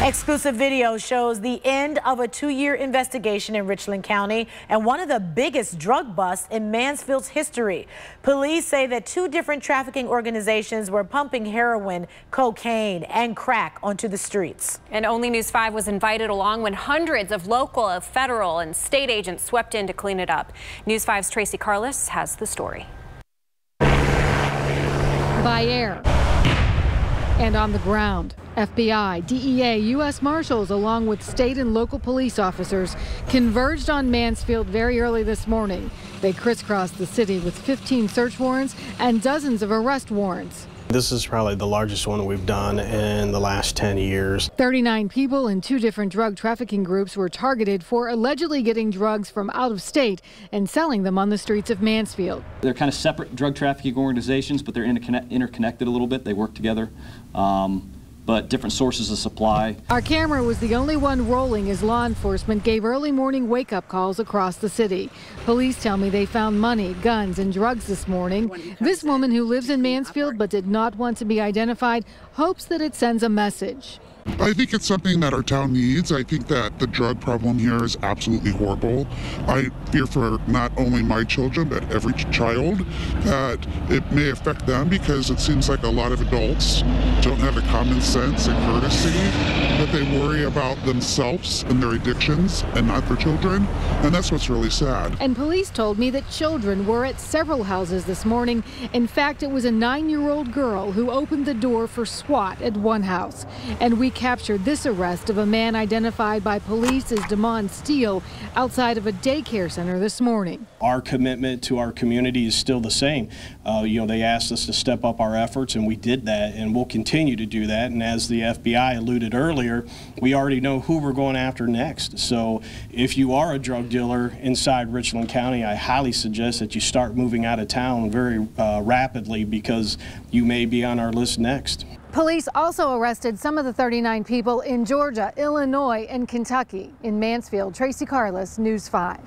Exclusive video shows the end of a 2-year investigation in Richland County and one of the biggest drug busts in Mansfield's history. Police say that 2 different trafficking organizations were pumping heroin, cocaine, and crack onto the streets. And Only News 5 was invited along when hundreds of local, federal, and state agents swept in to clean it up. News 5's Tracy Carlos has the story. By air and on the ground, FBI, DEA, U.S. Marshals, along with state and local police officers, converged on Mansfield very early this morning. They crisscrossed the city with 15 search warrants and dozens of arrest warrants. This is probably the largest one we've done in the last 10 years. 39 people in 2 different drug trafficking groups were targeted for allegedly getting drugs from out of state and selling them on the streets of Mansfield. They're kind of separate drug trafficking organizations, but they're interconnected a little bit. They work together. But different sources of supply. Our camera was the only one rolling as law enforcement gave early morning wake-up calls across the city. Police tell me they found money, guns, and drugs this morning. This woman who lives in Mansfield but did not want to be identified hopes that it sends a message. I think it's something that our town needs. I think that the drug problem here is absolutely horrible. I fear for not only my children, but every child, that it may affect them because it seems like a lot of adults don't have the common sense and courtesy, that they worry about themselves and their addictions and not their children. And that's what's really sad. And police told me that children were at several houses this morning. In fact, it was a 9-year-old girl who opened the door for SWAT at one house. And we captured this arrest of a man identified by police as Damon Steele outside of a daycare center this morning. Our commitment to our community is still the same. They asked us to step up our efforts, and we did that, and we'll continue to do that. And as the FBI alluded earlier, we already know who we're going after next. So if you are a drug dealer inside Richland County, I highly suggest that you start moving out of town very rapidly, because you may be on our list next. Police also arrested some of the 39 people in Georgia, Illinois, and Kentucky. In Mansfield, Tracy Carlos, News 5.